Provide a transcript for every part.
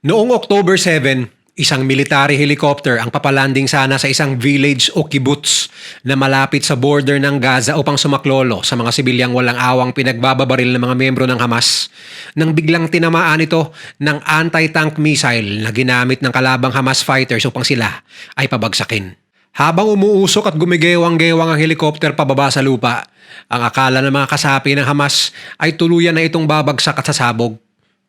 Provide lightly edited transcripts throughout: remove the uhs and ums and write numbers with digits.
Noong October 7, isang military helicopter ang papalanding sana sa isang village o kibbutz na malapit sa border ng Gaza upang sumaklolo sa mga sibilyang walang awang pinagbababaril ng mga miyembro ng Hamas nang biglang tinamaan ito ng anti-tank missile na ginamit ng kalabang Hamas fighters upang sila ay pabagsakin. Habang umuusok at gumigewang-gewang ang helicopter pababa sa lupa, ang akala ng mga kasapi ng Hamas ay tuluyan na itong babagsak at sasabog.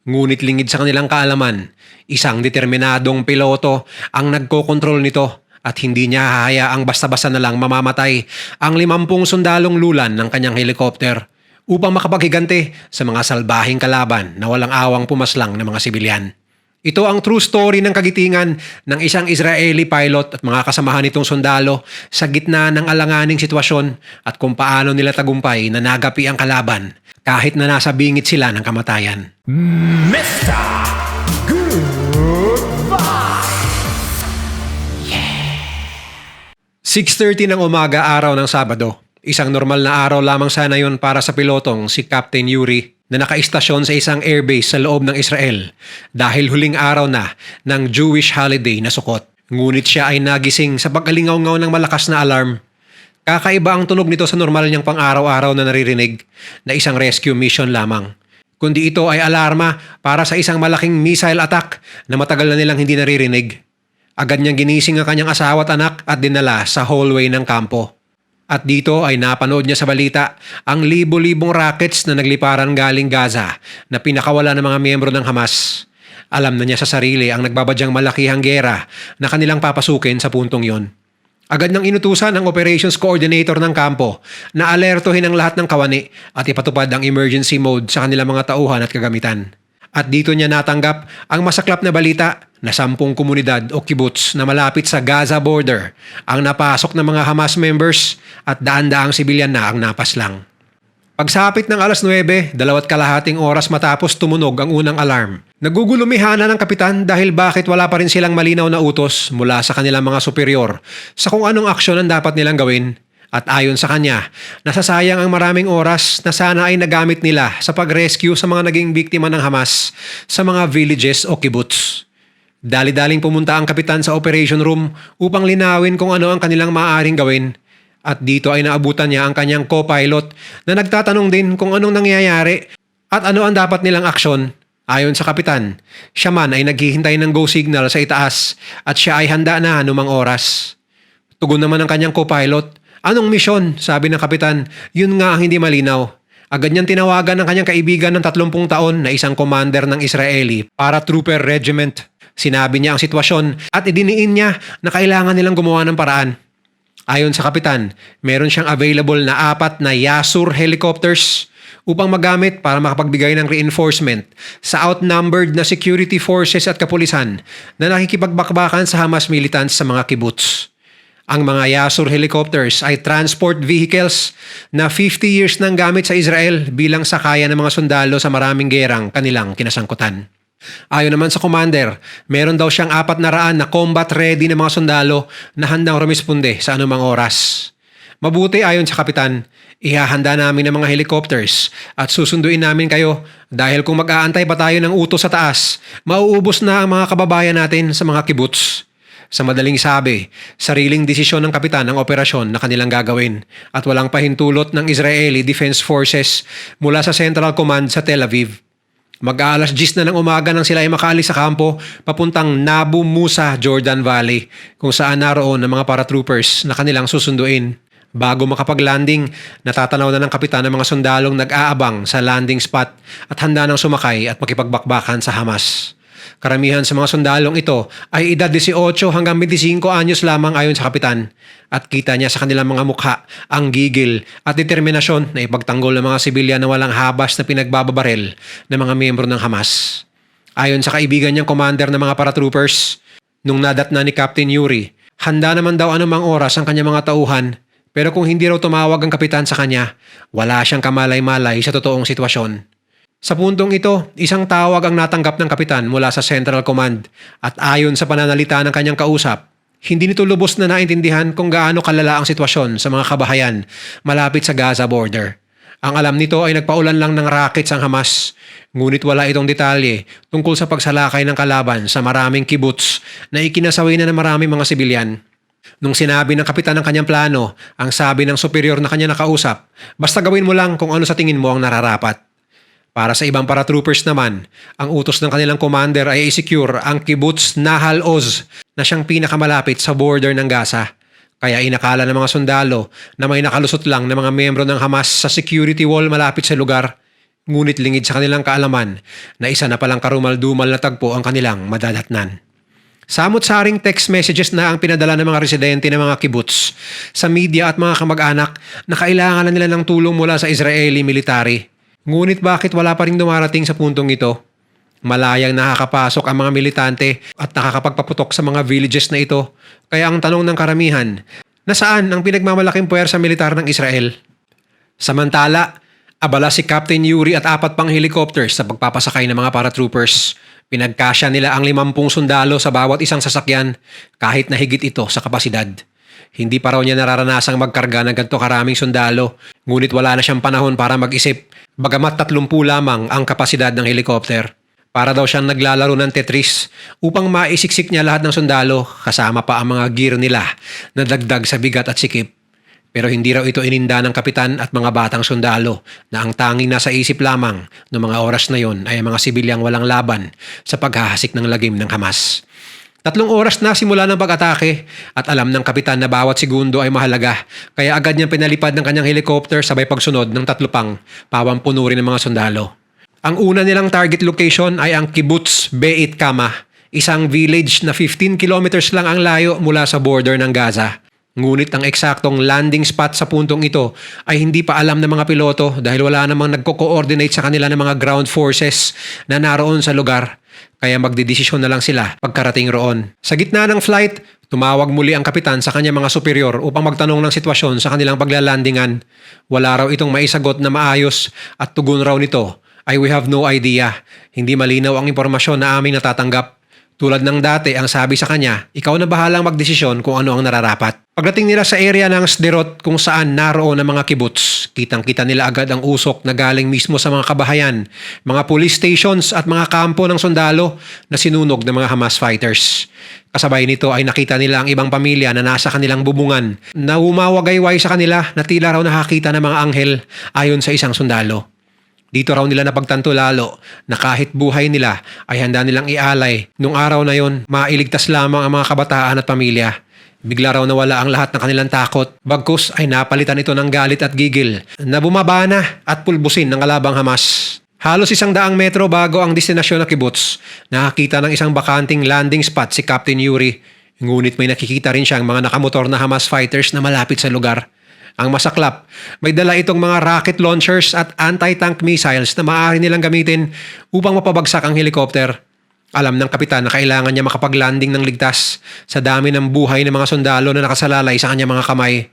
Ngunit lingid sa kanilang kaalaman, isang determinadong piloto ang nagkokontrol nito at hindi niya hahayaang basta-basta na lang mamamatay ang 50 sundalong lulan ng kanyang helikopter upang makapaghiganti sa mga salbahing kalaban na walang awang pumaslang ng mga sibilyan. Ito ang true story ng kagitingan ng isang Israeli pilot at mga kasamahan nitong sundalo sa gitna ng alanganing sitwasyon at kung paano nila tagumpay na nagapi ang kalaban kahit na nasa bingit sila ng kamatayan. Mr. Goodbye! 6:30 ng umaga araw ng Sabado. Isang normal na araw lamang sana yun para sa pilotong si Captain Yuri na nakaistasyon sa isang airbase sa loob ng Israel dahil huling araw na ng Jewish holiday na Sukkot. Ngunit siya ay nagising sa pag-alingaw-ngaw ng malakas na alarm. Kakaiba ang tunog nito sa normal niyang pang-araw-araw na naririnig na isang rescue mission lamang. Kundi ito ay alarma para sa isang malaking missile attack na matagal na nilang hindi naririnig. Agad niyang ginising ang kanyang asawa at anak at dinala sa hallway ng kampo. At dito ay napanood niya sa balita ang libo-libong rockets na nagliparan galing Gaza na pinakawala ng mga miyembro ng Hamas. Alam na niya sa sarili ang nagbabadyang malakihang gera na kanilang papasukin sa puntong yon. Agad nang inutusan ang operations coordinator ng kampo na alertuhin ang lahat ng kawani at ipatupad ang emergency mode sa kanilang mga tauhan at kagamitan. At dito niya natanggap ang masaklap na balita na 10 komunidad o kibbutz na malapit sa Gaza border ang napasok ng mga Hamas members at daan-daang sibilyan na ang napaslang. Pagsapit ng alas 9, 2.5 oras matapos tumunog ang unang alarm. Nagugulumihana ng kapitan dahil bakit wala pa rin silang malinaw na utos mula sa kanilang mga superior sa kung anong aksyon ang dapat nilang gawin. At ayon sa kanya, nasasayang ang maraming oras na sana ay nagamit nila sa pag-rescue sa mga naging biktima ng Hamas sa mga villages o kibbutz. Dali-daling pumunta ang kapitan sa operation room upang linawin kung ano ang kanilang maaaring gawin. At dito ay naabutan niya ang kanyang co-pilot na nagtatanong din kung anong nangyayari at ano ang dapat nilang aksyon. Ayon sa kapitan, siya man ay naghihintay ng go signal sa itaas at siya ay handa na anumang oras. Tugon naman ng kanyang co-pilot, "Anong misyon?" sabi ng kapitan. Yun nga ang hindi malinaw. Agad niyang tinawagan ng kanyang kaibigan ng 30 taon na isang commander ng Israeli para Trooper Regiment. Sinabi niya ang sitwasyon at idiniin niya na kailangan nilang gumawa ng paraan. Ayon sa kapitan, meron siyang available na 4 na Yasur helicopters upang magamit para makapagbigay ng reinforcement sa outnumbered na security forces at kapulisan na nakikipagbakbakan sa Hamas militants sa mga kibbutz. Ang mga Yasur helicopters ay transport vehicles na 50 years nang gamit sa Israel bilang sakayan ng mga sundalo sa maraming gerang kanilang kinasangkutan. Ayon naman sa commander, meron daw siyang 400 na combat-ready na mga sundalo na handang rumisponde sa anumang oras. Mabuti ayon sa kapitan, ihahanda namin ang mga helicopters at susunduin namin kayo dahil kung mag-aantay pa tayo ng utos sa taas, mauubos na ang mga kababayan natin sa mga kibbutz. Sa madaling sabi, sariling desisyon ng kapitan ang operasyon na kanilang gagawin at walang pahintulot ng Israeli Defense Forces mula sa Central Command sa Tel Aviv. Mag-aalas 10 na ng umaga nang sila ay makaalis sa kampo papuntang Nabu Musa, Jordan Valley kung saan naroon ang mga paratroopers na kanilang susunduin. Bago makapag-landing, natatanaw na ng kapitan ng mga sundalong nag-aabang sa landing spot at handa nang sumakay at makipagbakbakan sa Hamas. Karamihan sa mga sundalong ito ay edad 18 hanggang 25 anyos lamang ayon sa kapitan at kita niya sa kanilang mga mukha ang gigil at determinasyon na ipagtanggol ng mga sibilyan na walang habas na pinagbababaril ng mga miyembro ng Hamas. Ayon sa kaibigan niyang commander ng mga paratroopers, nung nadatna ni Captain Yuri, handa naman daw anumang oras ang kanyang mga tauhan pero kung hindi raw tumawag ang kapitan sa kanya, wala siyang kamalay-malay sa totoong sitwasyon. Sa puntong ito, isang tawag ang natanggap ng kapitan mula sa Central Command at ayon sa pananalita ng kanyang kausap, hindi nito lubos na naintindihan kung gaano kalala ang sitwasyon sa mga kabahayan malapit sa Gaza border. Ang alam nito ay nagpaulan lang ng rockets ang Hamas, Ngunit wala itong detalye tungkol sa pagsalakay ng kalaban sa maraming kibbutz na ikinasawi na ng maraming mga sibilyan. Nung sinabi ng kapitan ng kanyang plano, ang sabi ng superior na kanya nakausap, basta gawin mo lang kung ano sa tingin mo ang nararapat. Para sa ibang paratroopers naman, ang utos ng kanilang commander ay i-secure ang kibbutz Nahal Oz na siyang pinakamalapit sa border ng Gaza. Kaya inakala ng mga sundalo na may nakalusot lang ng mga miyembro ng Hamas sa security wall malapit sa lugar. Ngunit lingid sa kanilang kaalaman na isa na palang karumal-dumal na tagpo ang kanilang madadatnan. Samot-saring text messages na ang pinadala ng mga residente ng mga kibbutz sa media at mga kamag-anak na kailangan na nila ng tulong mula sa Israeli military. Ngunit bakit wala pa rin dumarating sa puntong ito? Malayang nakakapasok ang mga militante at nakakapagpaputok sa mga villages na ito. Kaya ang tanong ng karamihan, nasaan ang pinagmamalaking puwersa militar ng Israel? Samantala, abala si Captain Yuri at 4 pang helicopters sa pagpapasakay ng mga paratroopers. Pinagkasya nila ang 50 sundalo sa bawat isang sasakyan kahit na higit ito sa kapasidad. Hindi pa raw niya nararanasang magkarga ng ganito karaming sundalo, ngunit wala na siyang panahon para mag-isip, bagamat 30 lamang ang kapasidad ng helicopter. Para daw siyang naglalaro ng Tetris upang maisiksik niya lahat ng sundalo kasama pa ang mga gear nila na dagdag sa bigat at sikip. Pero hindi raw ito ininda ng kapitan at mga batang sundalo na ang tanging nasa isip lamang noong mga oras na yon ay ang mga sibilyang walang laban sa paghahasik ng lagim ng Hamas. 3 oras na simula ng pag-atake at alam ng kapitan na bawat segundo ay mahalaga kaya agad niyang pinalipad ng kanyang helicopter sabay pagsunod ng 3 pang pawang puno rin ng mga sundalo. Ang una nilang target location ay ang Kibbutz Beit Kama, isang village na 15 kilometers lang ang layo mula sa border ng Gaza. Ngunit ang eksaktong landing spot sa puntong ito ay hindi pa alam ng mga piloto dahil wala namang nagko-coordinate sa kanila ng mga ground forces na naroon sa lugar. Kaya magdidesisyon na lang sila pagkarating roon. Sa gitna ng flight, tumawag muli ang kapitan sa kanyang mga superior upang magtanong ng sitwasyon sa kanilang paglalandingan. Wala raw itong maisagot na maayos at tugon raw nito ay we have no idea. Hindi malinaw ang impormasyon na aming natatanggap. Tulad ng dati, ang sabi sa kanya, ikaw na bahalang magdesisyon kung ano ang nararapat. Pagdating nila sa area ng Sderot kung saan naroon ang mga kibbutz, kitang-kita nila agad ang usok na galing mismo sa mga kabahayan, mga police stations at mga kampo ng sundalo na sinunog ng mga Hamas fighters. Kasabay nito ay nakita nila ang ibang pamilya na nasa kanilang bubungan na umawagayway sa kanila na tila raw nakakita ng mga anghel ayon sa isang sundalo. Dito raw nila napagtanto lalo na kahit buhay nila ay handa nilang ialay. Nung araw na yon, mailigtas lamang ang mga kabataan at pamilya. Bigla raw nawala ang lahat ng kanilang takot. Bagkus ay napalitan ito ng galit at gigil na bumaba na at pulbusin ng kalabang Hamas. Halos 100 metro bago ang destinasyon na kibbutz, nakakita ng isang bakanting landing spot si Captain Yuri. Ngunit may nakikita rin siyang mga nakamotor na Hamas fighters na malapit sa lugar. Ang masaklap, may dala itong mga rocket launchers at anti-tank missiles na maaari nilang gamitin upang mapabagsak ang helicopter. Alam ng kapitan na kailangan niya makapag-landing ng ligtas sa dami ng buhay ng mga sundalo na nakasalalay sa kanyang mga kamay.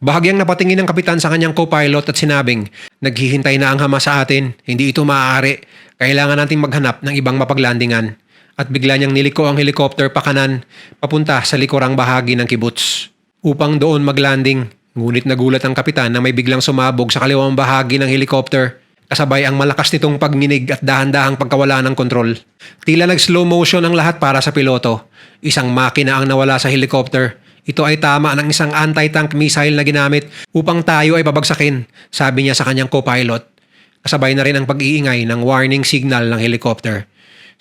Bahagyang napatingin ng kapitan sa kanyang co-pilot at sinabing, naghihintay na ang Hamas sa atin, hindi ito maaari. Kailangan nating maghanap ng ibang mapaglandingan. At bigla niyang niliko ang helicopter pa kanan, papunta sa likurang bahagi ng kibbutz. Upang doon maglanding. Ngunit nagulat ang kapitan na may biglang sumabog sa kaliwang bahagi ng helicopter. Kasabay ang malakas nitong pagninig at dahan-dahang pagkawala ng kontrol. Tila nag-slow motion ang lahat para sa piloto. Isang makina ang nawala sa helicopter. Ito ay tama ng isang anti-tank missile na ginamit upang tayo ay pabagsakin, sabi niya sa kanyang co-pilot. Kasabay na rin ang pag-iingay ng warning signal ng helicopter.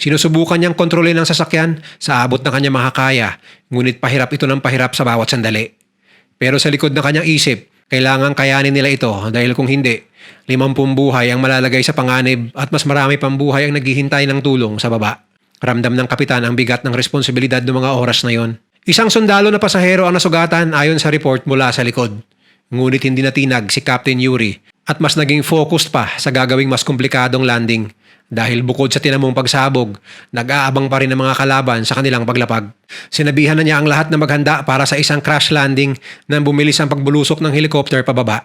Sinusubukan niyang kontrolin ang sasakyan sa abot ng kanyang makakaya, ngunit pahirap ito ng pahirap sa bawat sandali. Pero sa likod ng kanyang isip, kailangan kayanin nila ito dahil kung hindi, 50 buhay ang malalagay sa panganib at mas marami pang buhay ang naghihintay ng tulong sa baba. Ramdam ng kapitan ang bigat ng responsibilidad ng mga oras na yon. Isang sundalo na pasahero ang nasugatan ayon sa report mula sa likod. Ngunit hindi natinag si Captain Yuri at mas naging focused pa sa gagawing mas komplikadong landing. Dahil bukod sa tinamong pagsabog, nag-aabang pa rin ang mga kalaban sa kanilang paglapag. Sinabihan na niya ang lahat na maghanda para sa isang crash landing nang bumilis ang pagbulusok ng helicopter pababa.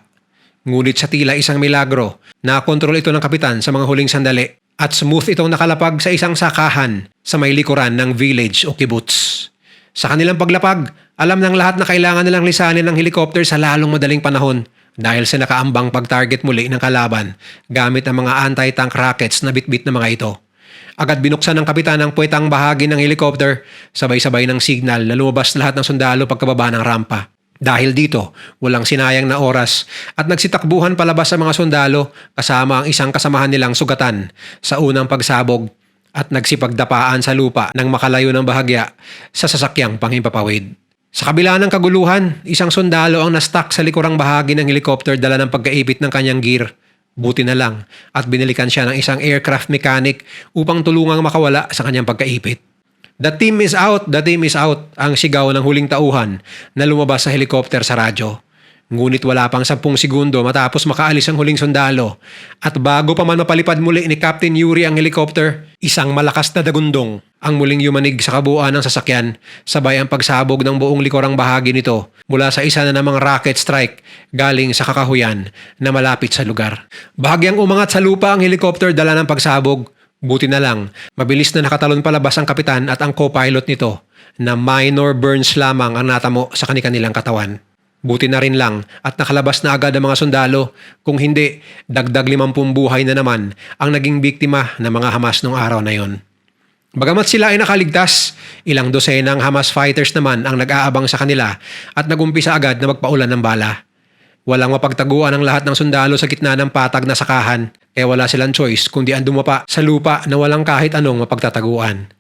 Ngunit sa tila isang milagro, nakontrol ito ng kapitan sa mga huling sandali at smooth itong nakalapag sa isang sakahan sa may likuran ng village o kibbutz. Sa kanilang paglapag, alam ng lahat na kailangan nilang lisanin ng helicopter sa lalong madaling panahon dahil sa nakaambang pag-target muli ng kalaban gamit ang mga anti-tank rockets na bitbit na mga ito. Agad binuksan ng kapitan ang puwetang bahagi ng helicopter, sabay-sabay ng signal na lumabas lahat ng sundalo pagkababa ng rampa. Dahil dito, walang sinayang na oras at nagsitakbuhan palabas ang mga sundalo kasama ang isang kasamahan nilang sugatan sa unang pagsabog at nagsipagdapaan sa lupa ng makalayo ng bahagya sa sasakyang panghimpapawid. Sa kabila ng kaguluhan, isang sundalo ang na-stuck sa likurang bahagi ng helicopter dala ng pagkaipit ng kanyang gear. Buti na lang at binilikan siya ng isang aircraft mechanic upang tulungang makawala sa kanyang pagkaipit. The team is out! The team is out! Ang sigaw ng huling tauhan na lumabas sa helicopter sa radyo. Ngunit wala pang 10 segundo matapos makaalis ang huling sundalo at bago pa man mapalipad muli ni Captain Yuri ang helicopter, isang malakas na dagundong ang muling yumanig sa kabuuan ng sasakyan sabay ang pagsabog ng buong likurang bahagi nito mula sa isa na namang rocket strike galing sa kakahuyan na malapit sa lugar. Bahagyang umangat sa lupa ang helicopter dala ng pagsabog. Buti na lang, mabilis na nakatalon palabas ang kapitan at ang co-pilot nito na minor burns lamang ang natamo sa kanilang katawan. Buti na rin lang at nakalabas na agad ang mga sundalo, kung hindi, dagdag 50 buhay na naman ang naging biktima ng mga Hamas noong araw na yon. Bagamat sila ay nakaligtas, ilang dosenang Hamas fighters naman ang nag-aabang sa kanila at nagumpisa agad na magpaulan ng bala. Walang mapagtaguan ang lahat ng sundalo sa gitna ng patag na sakahan, kaya wala silang choice kundi ang dumapa sa lupa na walang kahit anong mapagtataguan.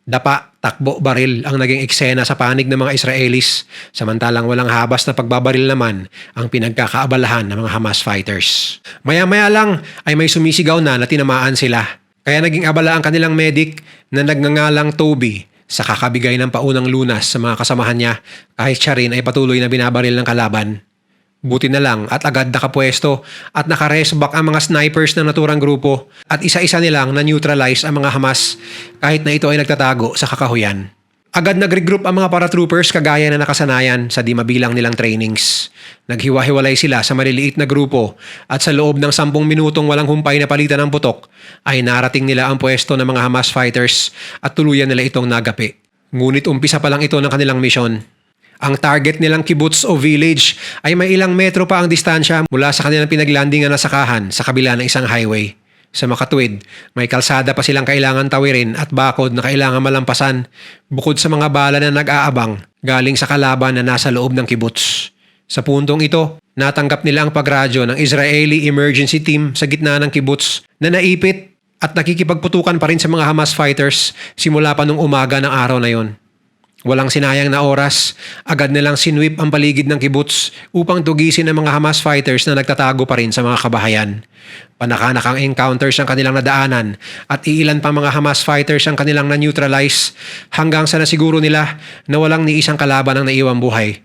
Dapa, takbo, baril ang naging eksena sa panig ng mga Israelis, samantalang walang habas na pagbabaril naman ang pinagkakaabalahan ng mga Hamas fighters. Maya-maya lang ay may sumisigaw na tinamaan sila, kaya naging abala ang kanilang medic na nagngangalang Toby sa kakabigay ng paunang lunas sa mga kasamahan niya kahit siya rin ay patuloy na binabaril ng kalaban. Buti na lang at agad nakapwesto at nakaresback ang mga snipers ng naturang grupo at isa-isa nilang na-neutralize ang mga Hamas kahit na ito ay nagtatago sa kakahuyan. Agad nag-regroup ang mga paratroopers kagaya na nakasanayan sa di mabilang nilang trainings. Naghiwa-hiwalay sila sa maliliit na grupo at sa loob ng 10 minutong walang humpay na palitan ng putok ay narating nila ang pwesto ng mga Hamas fighters at tuluyan nila itong nagapi. Ngunit umpisa pa lang ito ng kanilang misyon. Ang target nilang kibbutz o village ay may ilang metro pa ang distansya mula sa kanilang pinaglandingan na sakahan sa kabila ng isang highway. Sa makatuwid, may kalsada pa silang kailangan tawirin at bakod na kailangan malampasan bukod sa mga bala na nag-aabang galing sa kalaban na nasa loob ng kibbutz. Sa puntong ito, natanggap nila ang pagradyo ng Israeli Emergency Team sa gitna ng kibbutz na naipit at nakikipagputukan pa rin sa mga Hamas fighters simula pa nung umaga ng araw na yon. Walang sinayang na oras, agad nilang sinwip ang paligid ng kibbutz upang tugisin ang mga Hamas fighters na nagtatago pa rin sa mga kabahayan. Panakanakang encounters ang kanilang nadaanan at iilan pang mga Hamas fighters ang kanilang na-neutralize hanggang sa nasiguro nila na walang ni isang kalaban ang naiwang buhay.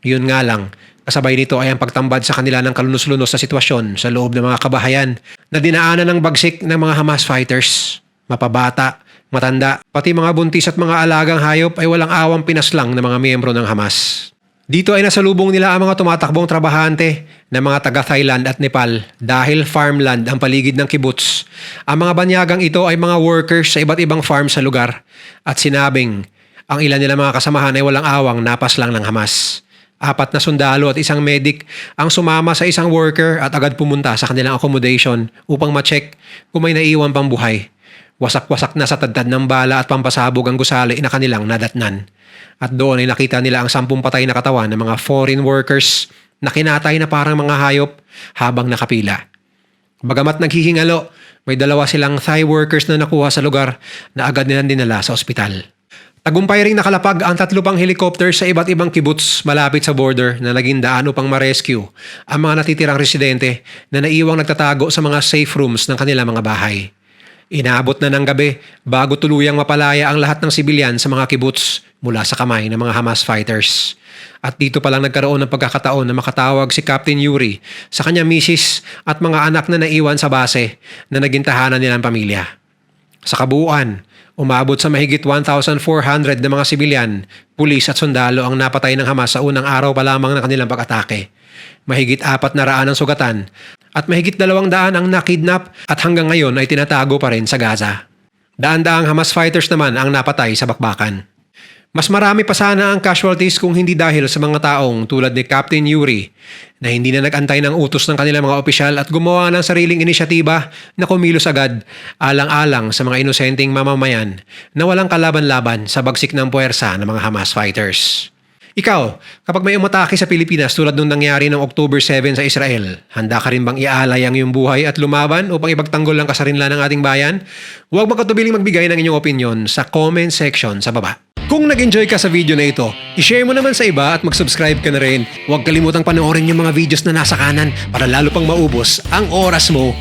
Yun nga lang, kasabay nito ay ang pagtambad sa kanila ng kalunos-lunos na sitwasyon sa loob ng mga kabahayan na dinaanan ng bagsik ng mga Hamas fighters. Mapabata, matanda, pati mga buntis at mga alagang hayop ay walang awang pinaslang ng mga miyembro ng Hamas. Dito ay nasalubong nila ang mga tumatakbong trabahante ng mga taga-Thailand at Nepal dahil farmland ang paligid ng kibbutz. Ang mga banyagang ito ay mga workers sa iba't ibang farm sa lugar at sinabing ang ilan nila mga kasamahan ay walang awang napas lang ng Hamas. 4 na sundalo at isang medic ang sumama sa isang worker at agad pumunta sa kanilang accommodation upang ma-check kung may naiwan pang buhay. Wasak-wasak na sa tadtad ng bala at pampasabog ang gusali na kanilang nadatnan. At doon ay nakita nila ang 10 patay na katawan ng mga foreign workers na kinatay na parang mga hayop habang nakapila. Bagamat naghihingalo, may 2 silang Thai workers na nakuha sa lugar na agad nilang dinala sa ospital. Tagumpay ring nakalapag ang 3 pang helicopter sa iba't ibang kibbutz malapit sa border na naging daan upang ma-rescue ang mga natitirang residente na naiwang nagtatago sa mga safe rooms ng kanilang mga bahay. Inaabot na ng gabi bago tuluyang mapalaya ang lahat ng sibilyan sa mga kibbutz mula sa kamay ng mga Hamas fighters. At dito pa lang nagkaroon ng pagkakataon na makatawag si Captain Yuri sa kanyang misis at mga anak na naiwan sa base na naging tahanan nilang pamilya. Sa kabuuan, umabot sa mahigit 1,400 na mga sibilyan, pulis at sundalo ang napatay ng Hamas sa unang araw pa lamang ng kanilang pag-atake. Mahigit 400 ang sugatan at mahigit 200 ang nakidnap at hanggang ngayon ay tinatago pa rin sa Gaza. Daan-daang Hamas fighters naman ang napatay sa bakbakan. Mas marami pa sana ang casualties kung hindi dahil sa mga taong tulad ni Captain Yuri na hindi na nag-antay ng utos ng kanilang mga opisyal at gumawa ng sariling inisyatiba na kumilos agad alang-alang sa mga inosenteng mamamayan na walang kalaban-laban sa bagsik ng puwersa ng mga Hamas fighters. Ikaw, kapag may umatake sa Pilipinas tulad nung nangyari noong October 7 sa Israel, handa ka rin bang ialay ang iyong buhay at lumaban upang ipagtanggol ang kasarinlan ng ating bayan? Huwag magkatubiling magbigay ng inyong opinion sa comment section sa baba. Kung nag-enjoy ka sa video na ito, i-share mo naman sa iba at mag-subscribe ka na rin. Huwag kalimutang panoorin yung mga videos na nasa kanan para lalo pang maubos ang oras mo